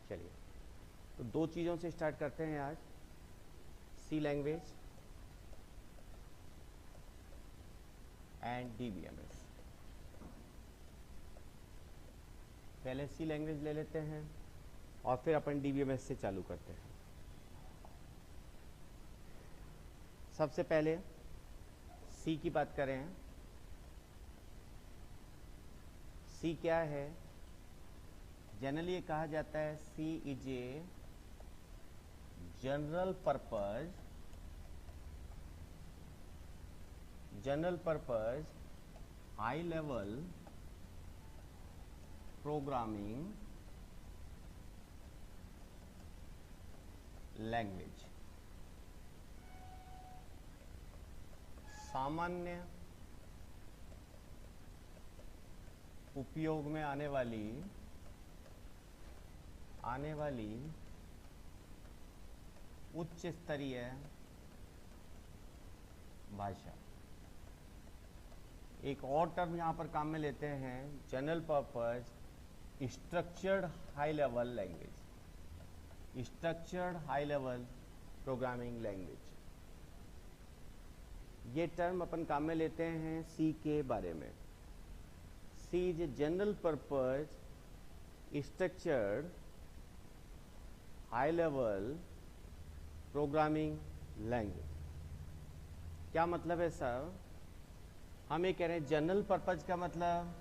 चलिए, तो दो चीज़ों से स्टार्ट करते हैं आज। सी लैंग्वेज एंड डीबीएमएस। पहले सी लैंग्वेज ले लेते हैं और फिर अपन डीबीएमएस से चालू करते हैं। सबसे पहले सी की बात करें। सी क्या है? जनरली ये कहा जाता है C is a general purpose high level programming language. सामान्य उपयोग में आने वाली उच्च स्तरीय भाषा। एक और टर्म यहां पर काम में लेते हैं, general purpose structured high level language, structured high level programming language. ये टर्म अपन काम में लेते हैं सी के बारे में। C is a general purpose structured high level programming language. क्या मतलब है सर? हम ये कह रहे हैं जनरल पर्पज का मतलब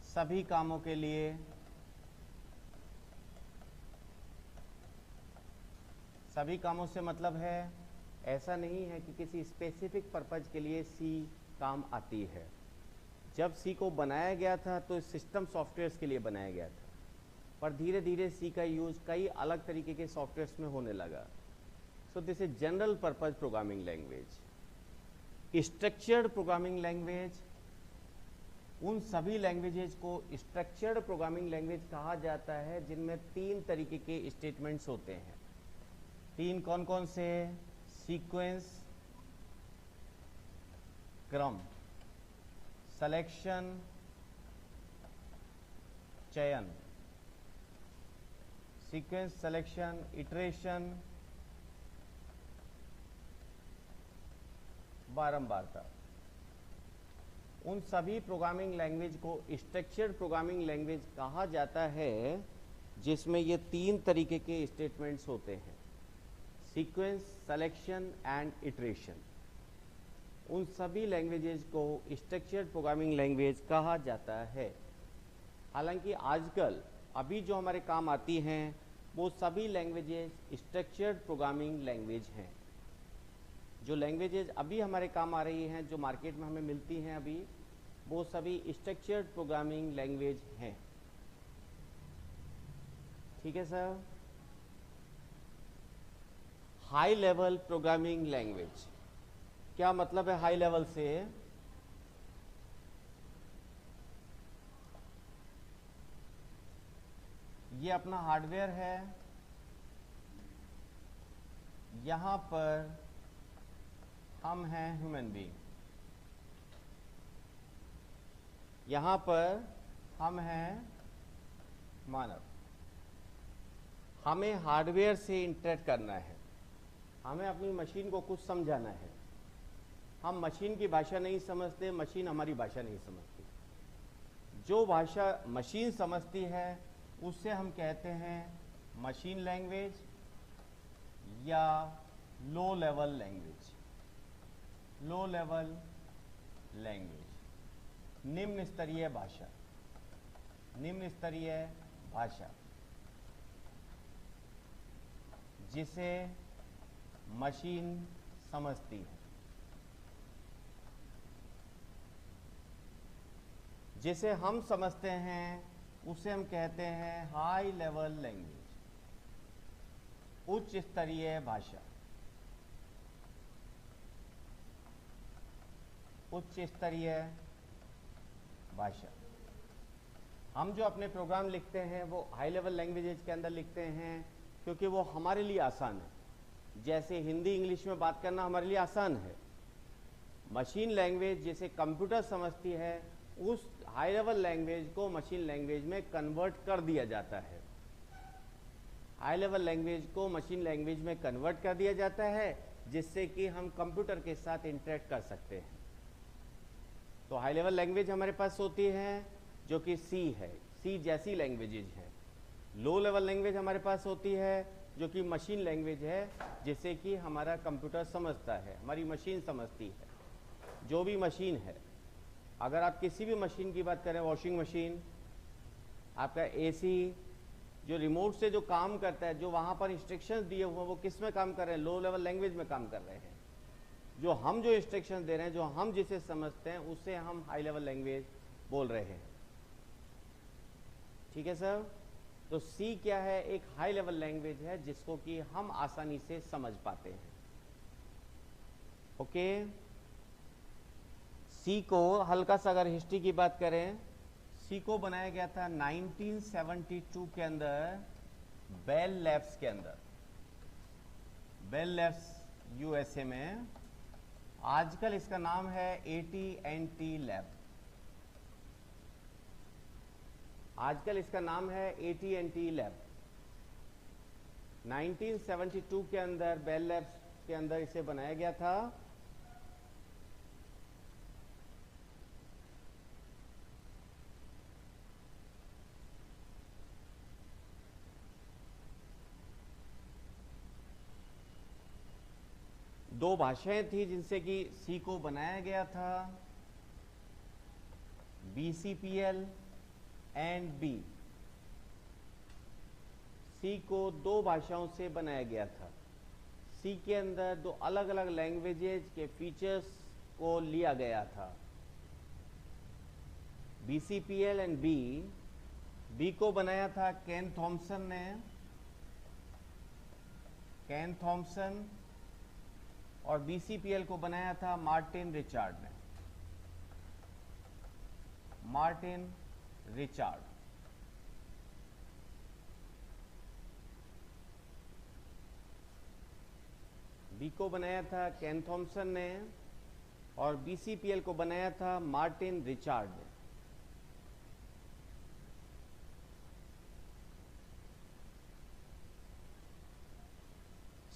सभी कामों के लिए, सभी कामों से मतलब है ऐसा नहीं है कि किसी स्पेसिफिक पर्पज के लिए सी काम आती है। जब सी को बनाया गया था तो सिस्टम सॉफ्टवेयर्स के लिए बनाया गया था, पर धीरे धीरे सी का यूज कई अलग तरीके के सॉफ्टवेयर्स में होने लगा। So this is general purpose programming language. Structured programming language, उन सभी लैंग्वेजेज को स्ट्रक्चर्ड प्रोग्रामिंग लैंग्वेज कहा जाता है जिनमें तीन तरीके के स्टेटमेंट्स होते हैं। तीन कौन कौन से? सीक्वेंस, क्रम, सिलेक्शन, चयन। सीक्वेंस, सिलेक्शन, इटरेशन, बारंबारता। उन सभी प्रोग्रामिंग लैंग्वेज को स्ट्रक्चर्ड प्रोग्रामिंग लैंग्वेज कहा जाता है जिसमें ये तीन तरीके के स्टेटमेंट्स होते हैं, सीक्वेंस, सिलेक्शन एंड इटरेशन। उन सभी लैंग्वेजेस को स्ट्रक्चर्ड प्रोग्रामिंग लैंग्वेज कहा जाता है। हालांकि आजकल अभी जो हमारे काम आती हैं वो सभी लैंग्वेजेस स्ट्रक्चर्ड प्रोग्रामिंग लैंग्वेज हैं। जो लैंग्वेजेस अभी हमारे काम आ रही हैं, जो मार्केट में हमें मिलती हैं अभी, वो सभी स्ट्रक्चर्ड प्रोग्रामिंग लैंग्वेज हैं। ठीक है sir? High level programming language, क्या मतलब है हाई लेवल से? ये अपना हार्डवेयर है, यहां पर हम हैं ह्यूमन बीइंग, यहां पर हम हैं मानव। हमें हार्डवेयर से इंटरेक्ट करना है, हमें अपनी मशीन को कुछ समझाना है। हम मशीन की भाषा नहीं समझते, मशीन हमारी भाषा नहीं समझती। जो भाषा मशीन समझती है उससे हम कहते हैं मशीन लैंग्वेज या low level language. Low level language, निम्न स्तरीय भाषा, निम्न स्तरीय भाषा जिसे मशीन समझती है, जिसे हम समझते हैं उसे हम कहते हैं हाई लेवल लैंग्वेज, उच्च स्तरीय भाषा। उच्च स्तरीय भाषा। हम जो अपने प्रोग्राम लिखते हैं वो हाई लेवल लैंग्वेजेज के अंदर लिखते हैं क्योंकि वो हमारे लिए आसान है। जैसे हिंदी इंग्लिश में बात करना हमारे लिए आसान है। मशीन लैंग्वेज जिसे कंप्यूटर समझती है, उस हाई लेवल लैंग्वेज को मशीन लैंग्वेज में कन्वर्ट कर दिया जाता है। हाई लेवल लैंग्वेज को मशीन लैंग्वेज में कन्वर्ट कर दिया जाता है, जिससे कि हम कंप्यूटर के साथ इंटरेक्ट कर सकते हैं। तो हाई लेवल लैंग्वेज हमारे पास होती है जो कि सी है, सी जैसी लैंग्वेजेज है। लो लेवल लैंग्वेज हमारे पास होती है जो कि मशीन लैंग्वेज है, जिसे कि हमारा कंप्यूटर समझता है, हमारी मशीन समझती है। जो भी मशीन है, अगर आप किसी भी मशीन की बात करें, वॉशिंग मशीन, आपका एसी, जो रिमोट से जो काम करता है, जो वहाँ पर इंस्ट्रक्शंस दिए हुए हैं, वो किस में काम कर रहे हैं? लो लेवल लैंग्वेज में काम कर रहे हैं। जो हम जो इंस्ट्रक्शंस दे रहे हैं, जो हम जिसे समझते हैं, उसे हम हाई लेवल लैंग्वेज बोल रहे हैं। ठीक है सर? तो सी क्या है? एक हाई लेवल लैंग्वेज है जिसको कि हम आसानी से समझ पाते हैं। ओके, सी को हल्का सा अगर हिस्ट्री की बात करें, सी को बनाया गया था 1972 के अंदर बेल लैब्स के अंदर, बेल लैब्स यूएसए में। आजकल इसका नाम है AT&T लैब। आजकल इसका नाम है AT&T लैब। 1972 के अंदर बेल लैब्स के अंदर इसे बनाया गया था। दो भाषाएं थी जिनसे कि सी को बनाया गया था, BCPL एंड B। सी को दो भाषाओं से बनाया गया था। सी के अंदर दो अलग अलग लैंग्वेजेज के फीचर्स को लिया गया था, BCPL एंड B। B को बनाया था केन थॉमसन ने, केन थॉमसन, और BCPL को बनाया था मार्टिन रिचार्ड ने, मार्टिन रिचार्ड। B को बनाया था केन थॉमसन ने और BCPL को बनाया था मार्टिन रिचार्ड ने।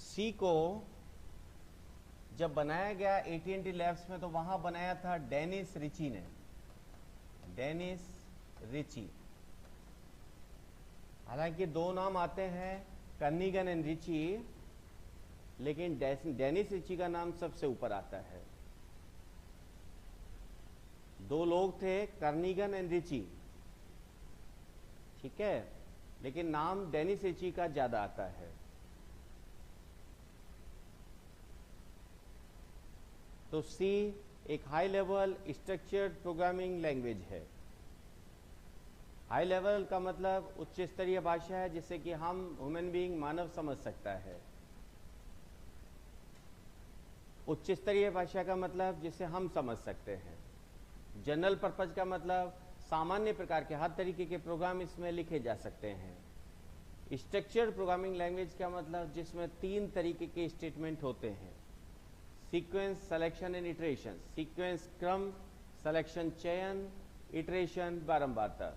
C को जब बनाया गया AT&T लैब्स में, तो वहां बनाया था डेनिस रिची ने, डेनिस रिची। हालांकि दो नाम आते हैं, कर्निगन एंड रिची, लेकिन डेनिस रिची का नाम सबसे ऊपर आता है। दो लोग थे, कर्निगन एंड रिची, ठीक है, लेकिन नाम डेनिस रिची का ज्यादा आता है। तो सी एक high level structured programming language है। हाई लेवल का मतलब उच्च स्तरीय भाषा है जिसे कि हम ह्यूमन बीइंग, मानव समझ सकता है। उच्च स्तरीय भाषा का मतलब जिसे हम समझ सकते हैं। जनरल पर्पज का मतलब सामान्य प्रकार के हर तरीके के प्रोग्राम इसमें लिखे जा सकते हैं। स्ट्रक्चर्ड प्रोग्रामिंग लैंग्वेज का मतलब जिसमें तीन तरीके के स्टेटमेंट होते हैं, sequence, selection and iteration. Sequence क्रम, सिलेक्शन चयन, इटरेशन बारंबारता।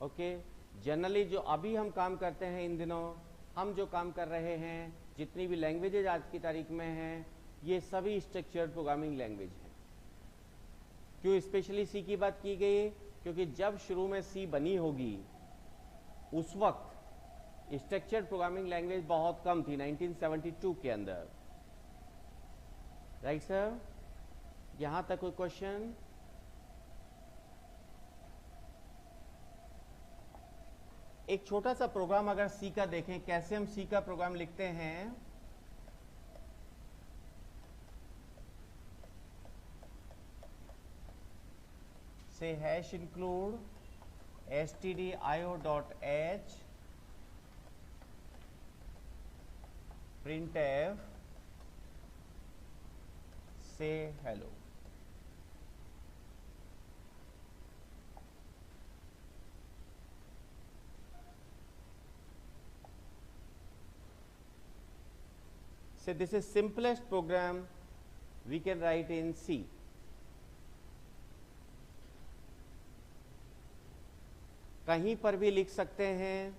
ओके, जनरली जो अभी हम काम करते हैं, इन दिनों हम जो काम कर रहे हैं, जितनी भी लैंग्वेजेज आज की तारीख में हैं, ये सभी स्ट्रक्चर्ड प्रोग्रामिंग लैंग्वेज हैं। क्यों स्पेशली सी की बात की गई? क्योंकि जब शुरू में सी बनी होगी उस वक्त स्ट्रक्चर्ड प्रोग्रामिंग लैंग्वेज बहुत कम थी, 1972 के अंदर। Right sir? यहां तक कोई क्वेश्चन? एक छोटा सा प्रोग्राम अगर सी का देखें, कैसे हम सी का प्रोग्राम लिखते हैं। से hash include stdio.h printf say hello। So this is simplest program we can write in C। कहीं पर भी लिख सकते हैं,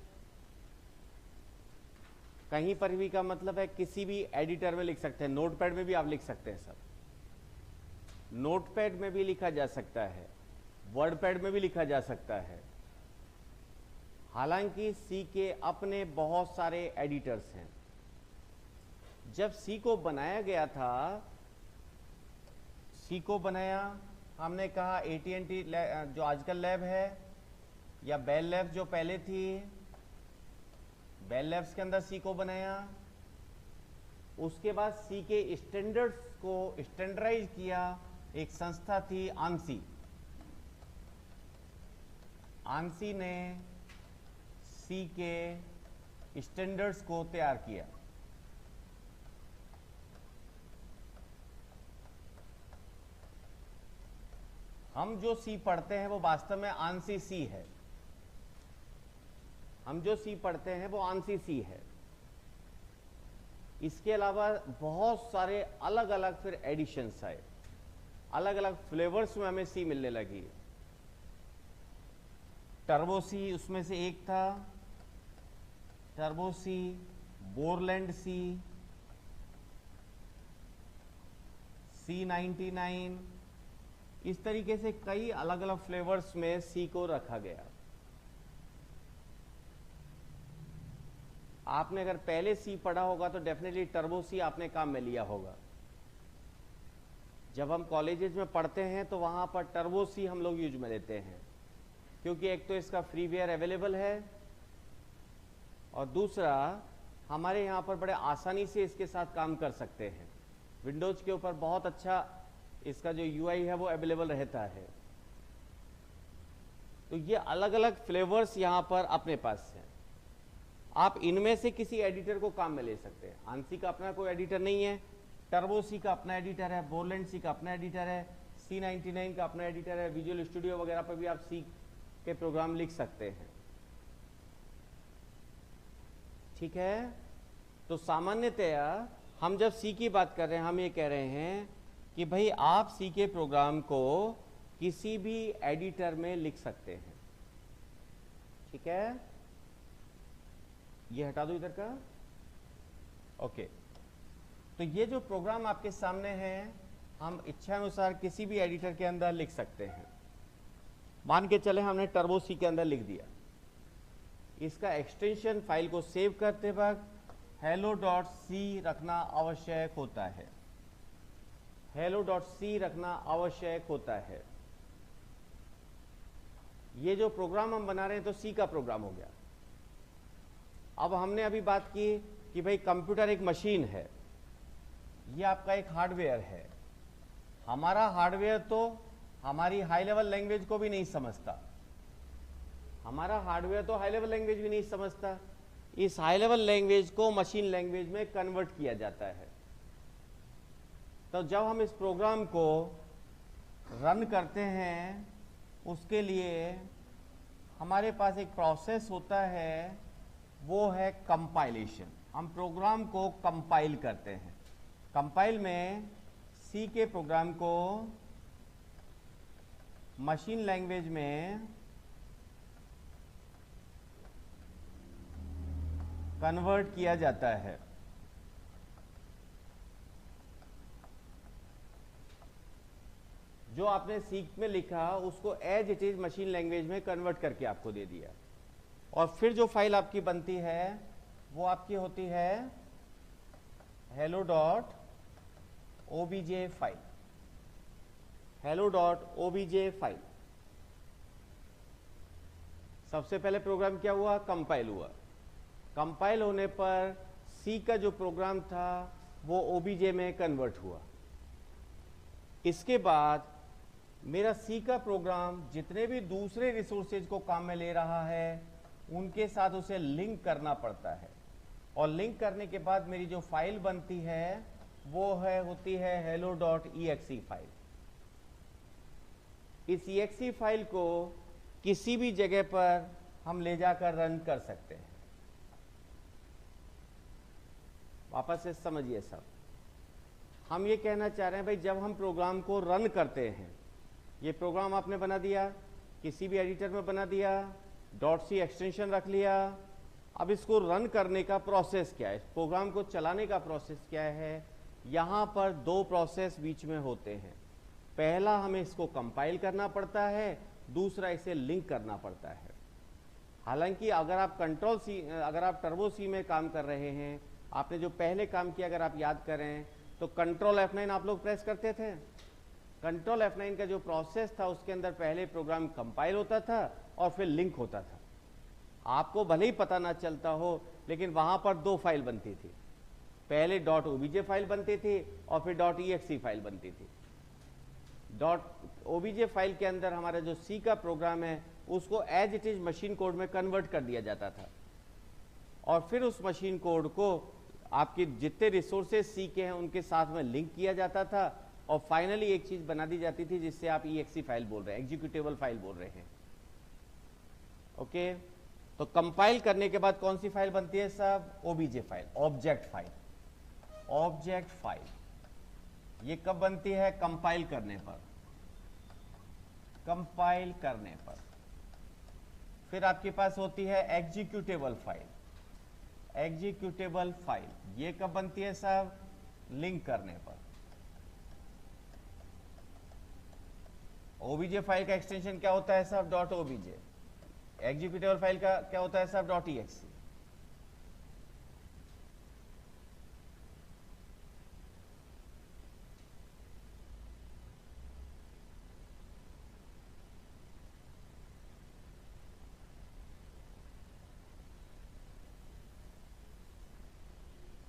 कहीं पर भी का मतलब है किसी भी एडिटर में लिख सकते हैं, नोटपैड में भी आप लिख सकते हैं सर, नोटपैड में भी लिखा जा सकता है, वर्डपैड में भी लिखा जा सकता है। हालांकि सी के अपने बहुत सारे एडिटर्स हैं। जब सी को बनाया गया था, सी को बनाया, हमने कहा AT&T जो आजकल लैब है या बेल लैब्स जो पहले थी, बेल लैब्स के अंदर सी को बनाया। उसके बाद सी के स्टैंडर्ड्स को स्टैंडर्डाइज किया, एक संस्था थी आंसी। आंसी ने सी के स्टैंडर्ड्स को तैयार किया। हम जो सी पढ़ते हैं वो वास्तव में आंसी सी है। हम जो सी पढ़ते हैं वो आंसी सी है। इसके अलावा बहुत सारे अलग अलग फिर एडिशंस आए, अलग अलग फ्लेवर्स में हमें सी मिलने लगी। टर्बो सी उसमें से एक था, टर्बो सी, बोरलैंड सी, C99, इस तरीके से कई अलग अलग फ्लेवर्स में सी को रखा गया। आपने अगर पहले सी पढ़ा होगा तो डेफिनेटली टर्बो सी आपने काम में लिया होगा। जब हम कॉलेजेस में पढ़ते हैं तो वहां पर टर्बो सी हम लोग यूज में लेते हैं, क्योंकि एक तो इसका फ्रीवेयर अवेलेबल है और दूसरा हमारे यहाँ पर बड़े आसानी से इसके साथ काम कर सकते हैं। विंडोज के ऊपर बहुत अच्छा इसका जो UI है वो अवेलेबल रहता है। तो ये अलग अलग फ्लेवर्स यहाँ पर अपने पास हैं। आप इनमें से किसी एडिटर को काम में ले सकते हैं। आंसी का अपना कोई एडिटर नहीं है, टर्बो सी का अपना एडिटर है, बोरलैंड सी का अपना एडिटर है, C99 का अपना एडिटर है, विजुअल स्टूडियो वगैरह पर भी आप सी के प्रोग्राम लिख सकते हैं। ठीक है, तो सामान्यतया हम जब सी की बात कर रहे हैं, हम ये कह रहे हैं कि भाई आप सी के प्रोग्राम को किसी भी एडिटर में लिख सकते हैं। ठीक है, ये हटा दो इधर का। ओके, तो ये जो प्रोग्राम आपके सामने है हम इच्छा अनुसार किसी भी एडिटर के अंदर लिख सकते हैं। मान के चले हमने टर्बो सी के अंदर लिख दिया। इसका एक्सटेंशन फाइल को सेव करते वक्त hello.c रखना आवश्यक होता है। hello.c रखना आवश्यक होता है। ये जो प्रोग्राम हम बना रहे हैं तो सी का प्रोग्राम हो गया। अब हमने अभी बात की कि भाई कंप्यूटर एक मशीन है, ये आपका एक हार्डवेयर है। हमारा हार्डवेयर तो हमारी हाई लेवल लैंग्वेज को भी नहीं समझता। हमारा हार्डवेयर तो हाई लेवल लैंग्वेज भी नहीं समझता। इस हाई लेवल लैंग्वेज को मशीन लैंग्वेज में कन्वर्ट किया जाता है। तो जब हम इस प्रोग्राम को रन करते हैं उसके लिए हमारे पास एक प्रोसेस होता है, वो है कंपाइलेशन। हम प्रोग्राम को कंपाइल करते हैं। कंपाइल में सी के प्रोग्राम को मशीन लैंग्वेज में कन्वर्ट किया जाता है। जो आपने सी में लिखा उसको as it is machine language में कन्वर्ट करके आपको दे दिया, और फिर जो फाइल आपकी बनती है वो आपकी होती है hello.obj फाइल। hello.obj file. सबसे पहले प्रोग्राम क्या हुआ? कंपाइल हुआ। कंपाइल होने पर सी का जो प्रोग्राम था वो ओबीजे में कन्वर्ट हुआ। इसके बाद मेरा सी का प्रोग्राम जितने भी दूसरे रिसोर्सेज को काम में ले रहा है उनके साथ उसे लिंक करना पड़ता है, और लिंक करने के बाद मेरी जो फाइल बनती है वो होती है hello.exe फाइल। इस exe फाइल को किसी भी जगह पर हम ले जाकर रन कर सकते हैं। वापस से समझिए सब, हम ये कहना चाह रहे हैं भाई जब हम प्रोग्राम को रन करते हैं, ये प्रोग्राम आपने बना दिया, किसी भी एडिटर में बना दिया, .c एक्सटेंशन रख लिया, अब इसको रन करने का प्रोसेस क्या है, प्रोग्राम को चलाने का प्रोसेस क्या है। यहाँ पर दो प्रोसेस बीच में होते हैं। पहला हमें इसको कंपाइल करना पड़ता है, दूसरा इसे लिंक करना पड़ता है। हालांकि अगर आप अगर आप टर्बो सी में काम कर रहे हैं, आपने जो पहले काम किया अगर आप याद करें तो कंट्रोल F9 आप लोग प्रेस करते थे। कंट्रोल F9 का जो प्रोसेस था उसके अंदर पहले प्रोग्राम कंपाइल होता था और फिर लिंक होता था। आपको भले ही पता ना चलता हो, लेकिन वहां पर दो फाइल बनती थी। पहले .obj फाइल बनती थी और फिर .exe फाइल बनती थी। .obj फाइल के अंदर हमारा जो सी का प्रोग्राम है उसको as it is machine code में कन्वर्ट कर दिया जाता था, और फिर उस मशीन कोड को आपके जितने रिसोर्सेज सी के हैं उनके साथ में लिंक किया जाता था, और फाइनली एक चीज बना दी जाती थी जिससे आप exe फाइल बोल रहे हैं, एग्जीक्यूटेबल फाइल बोल रहे हैं। ओके, तो कंपाइल करने के बाद कौन सी फाइल बनती है साहब, obj file, object file. Object file ये कब बनती है, कंपाइल करने पर। कंपाइल करने पर फिर आपके पास होती है एग्जीक्यूटेबल फाइल। एग्जीक्यूटेबल फाइल ये कब बनती है साहब, लिंक करने पर। obj फाइल का एक्सटेंशन क्या होता है साहब, .obj। एग्जीक्यूटेबल फाइल का क्या होता है साहब, .exe।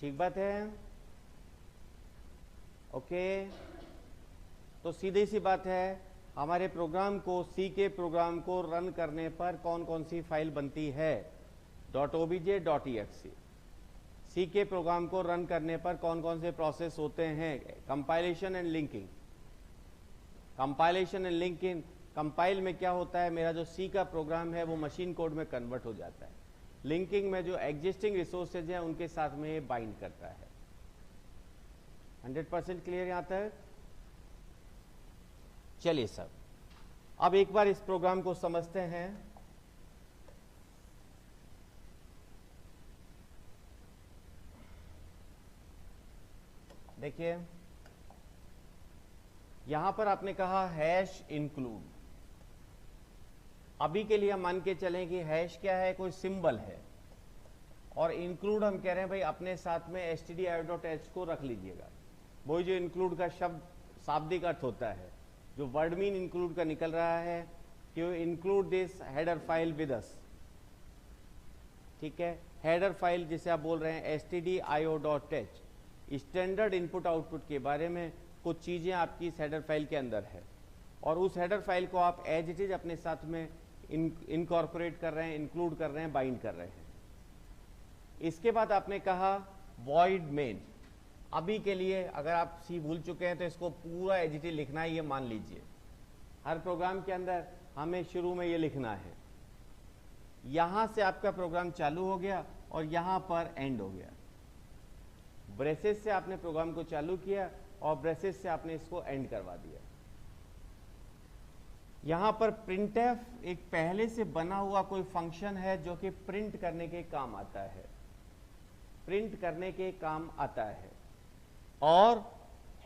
ठीक बात है। ओके, तो सीधी सी बात है, हमारे प्रोग्राम को, सी के प्रोग्राम को रन करने पर कौन कौन सी फाइल बनती है, .obj, .exe। सी के प्रोग्राम को रन करने पर कौन कौन से प्रोसेस होते हैं, compilation and linking. Compilation and linking, compile में क्या होता है, मेरा जो सी का प्रोग्राम है वो मशीन कोड में कन्वर्ट हो जाता है। लिंकिंग में जो एग्जिस्टिंग रिसोर्सेज हैं उनके साथ में ये बाइंड करता है। 100% क्लियर यहां तक। चलिए सब, अब एक बार इस प्रोग्राम को समझते हैं। देखिए यहां पर आपने कहा हैश इंक्लूड। अभी के लिए हम मान के चलें कि हैश क्या है, कोई सिंबल है, और इंक्लूड हम कह रहे हैं भाई अपने साथ में stdio.h को रख लीजिएगा। वही जो इंक्लूड का शब्द शाब्दिक अर्थ होता है, जो वर्ड मीन इंक्लूड का निकल रहा है कि include this header file with us. ठीक है, हेडर फाइल जिसे आप बोल रहे हैं stdio.h, स्टैंडर्ड इनपुट आउटपुट के बारे में कुछ चीजें आपकी इस हेडर फाइल के अंदर है, और उस हेडर फाइल को आप एज इट इज अपने साथ में इनकॉर्पोरेट कर रहे हैं, इंक्लूड कर रहे हैं, बाइंड कर रहे हैं। इसके बाद आपने कहा वॉइड मेन। अभी के लिए अगर आप सी भूल चुके हैं तो इसको पूरा एज इट इज लिखना है, ये मान लीजिए। हर प्रोग्राम के अंदर हमें शुरू में ये लिखना है। यहां से आपका प्रोग्राम चालू हो गया और यहां पर एंड हो गया। ब्रेसेस से आपने प्रोग्राम को चालू किया और ब्रेसेस से आपने इसको एंड करवा दिया। यहां पर प्रिंटफ एक पहले से बना हुआ कोई फंक्शन है जो कि प्रिंट करने के काम आता है, प्रिंट करने के काम आता है। और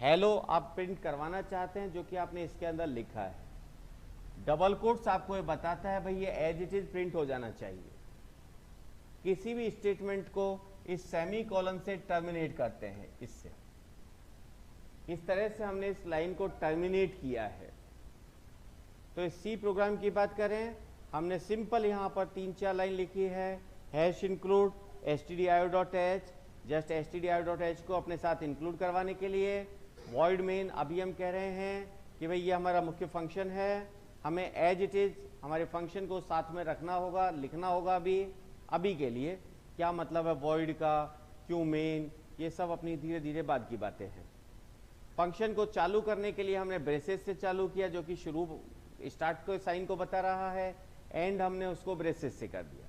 हेलो आप प्रिंट करवाना चाहते हैं, जो कि आपने इसके अंदर लिखा है। डबल कोट्स आपको ये बताता है भाई ये एज इट इज प्रिंट हो जाना चाहिए। किसी भी स्टेटमेंट को इस सेमी कॉलन से टर्मिनेट करते हैं। इससे इस तरह से हमने इस लाइन को टर्मिनेट किया है। तो इस सी प्रोग्राम की बात करें, हमने सिंपल यहां पर 3-4 लाइन लिखी है। Hash include stdio.h, just stdio.h को अपने साथ इंक्लूड करवाने के लिए। वॉइड मेन, अभी हम कह रहे हैं कि भाई ये हमारा मुख्य फंक्शन है, हमें एज इट इज हमारे फंक्शन को साथ में रखना होगा, लिखना होगा। अभी के लिए क्या मतलब है वॉइड का, क्यों मेन, ये सब अपनी धीरे धीरे बाद की बातें हैं। फंक्शन को चालू करने के लिए हमने ब्रेसेस से चालू किया, जो कि शुरू स्टार्ट को साइन को बता रहा है, एंड हमने उसको ब्रेसेस से कर दिया,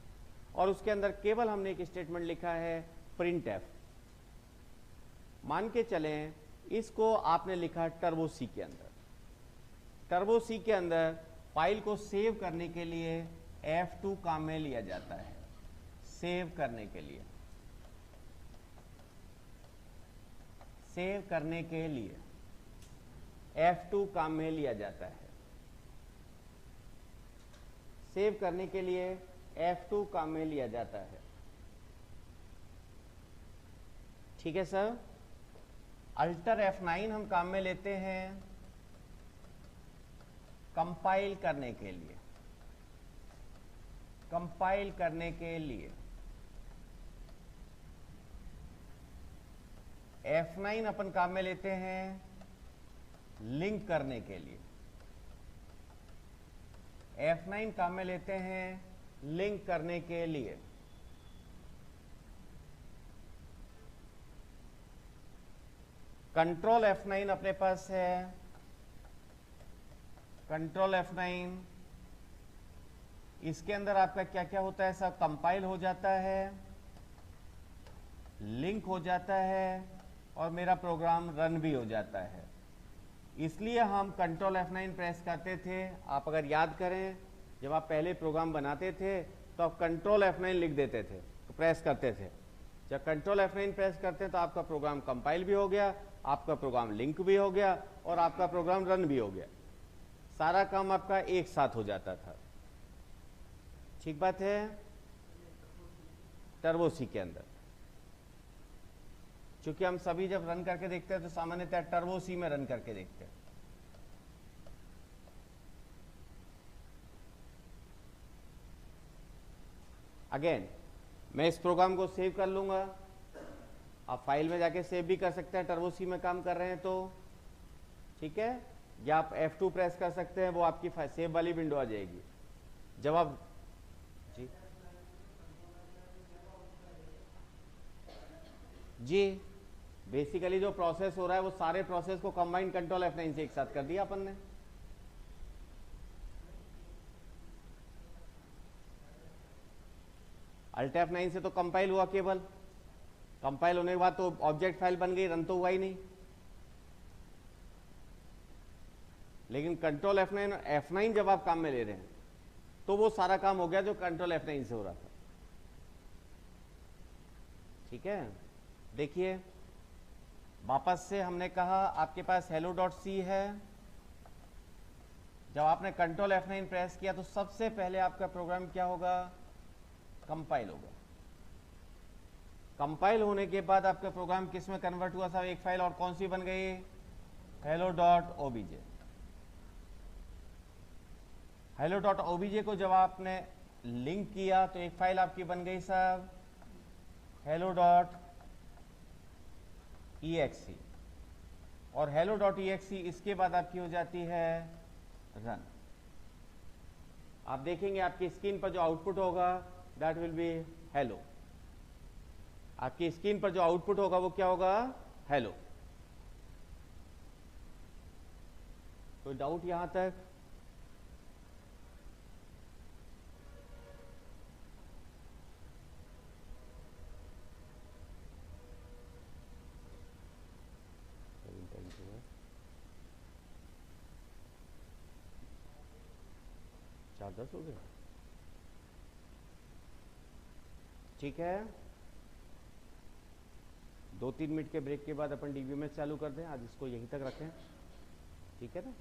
और उसके अंदर केवल हमने एक स्टेटमेंट लिखा है प्रिंटफ। मान के चलें इसको आपने लिखा टर्बो सी के अंदर। टर्बो सी के अंदर फाइल को सेव करने के लिए F2 काम में लिया जाता है। सेव करने के लिए, सेव करने के लिए F2 काम में लिया जाता है। सेव करने के लिए F2 काम में लिया जाता है। ठीक है सर। अल्टर F9 हम काम में लेते हैं कंपाइल करने के लिए, कंपाइल करने के लिए। F9 अपन काम में लेते हैं लिंक करने के लिए, F9 काम में लेते हैं लिंक करने के लिए। कंट्रोल F9 अपने पास है, कंट्रोल F9, इसके अंदर आपका क्या क्या होता है, सब कंपाइल हो जाता है, लिंक हो जाता है और मेरा प्रोग्राम रन भी हो जाता है। इसलिए हम कंट्रोल F9 प्रेस करते थे। आप अगर याद करें, जब आप पहले प्रोग्राम बनाते थे तो आप कंट्रोल F9 लिख देते थे, तो प्रेस करते थे। जब कंट्रोल F9 प्रेस करते हैं तो आपका प्रोग्राम कंपाइल भी हो गया, आपका प्रोग्राम लिंक भी हो गया और आपका प्रोग्राम रन भी हो गया। सारा काम आपका एक साथ हो जाता था। ठीक बात है। टर्बो सी के अंदर, क्योंकि हम सभी जब रन करके देखते हैं तो सामान्यतः टर्बो सी में रन करके देखते हैं। अगेन मैं इस प्रोग्राम को सेव कर लूंगा, आप फाइल में जाके सेव भी कर सकते हैं टर्बो सी में काम कर रहे हैं तो, ठीक है। या आप F2 प्रेस कर सकते हैं, वो आपकी सेव वाली विंडो आ जाएगी। जब आप जी बेसिकली जो प्रोसेस हो रहा है वो सारे प्रोसेस को कंबाइंड कंट्रोल F9 से एक साथ कर दिया अपन ने। अल्ट F9 से तो कंपाइल हुआ, केवल कंपाइल होने के बाद तो ऑब्जेक्ट फाइल बन गई, रन तो हुआ ही नहीं। लेकिन कंट्रोल F9 जब आप काम में ले रहे हैं तो वो सारा काम हो गया जो कंट्रोल F9 से हो रहा था। ठीक है। देखिए वापस से हमने कहा आपके पास hello.c है। जब आपने कंट्रोल F9 प्रेस किया तो सबसे पहले आपका प्रोग्राम क्या होगा, कंपाइल होगा। कंपाइल होने के बाद आपका प्रोग्राम किस में कन्वर्ट हुआ था, एक फाइल और कौन सी बन गई, hello.obj। hello.obj को जब आपने लिंक किया तो एक फाइल आपकी बन गई साहब hello.exe, और hello.exe इसके बाद आपकी हो जाती है रन। आप देखेंगे आपकी स्क्रीन पर जो आउटपुट होगा दैट विल बी हेलो। आपकी स्क्रीन पर जो आउटपुट होगा वो क्या होगा, हेलो। कोई डाउट यहां तक? चार 10 हो गया। ठीक है, 2-3 मिनट के ब्रेक के बाद अपन DBMS चालू कर दें। आज इसको यहीं तक रखें, ठीक है ना।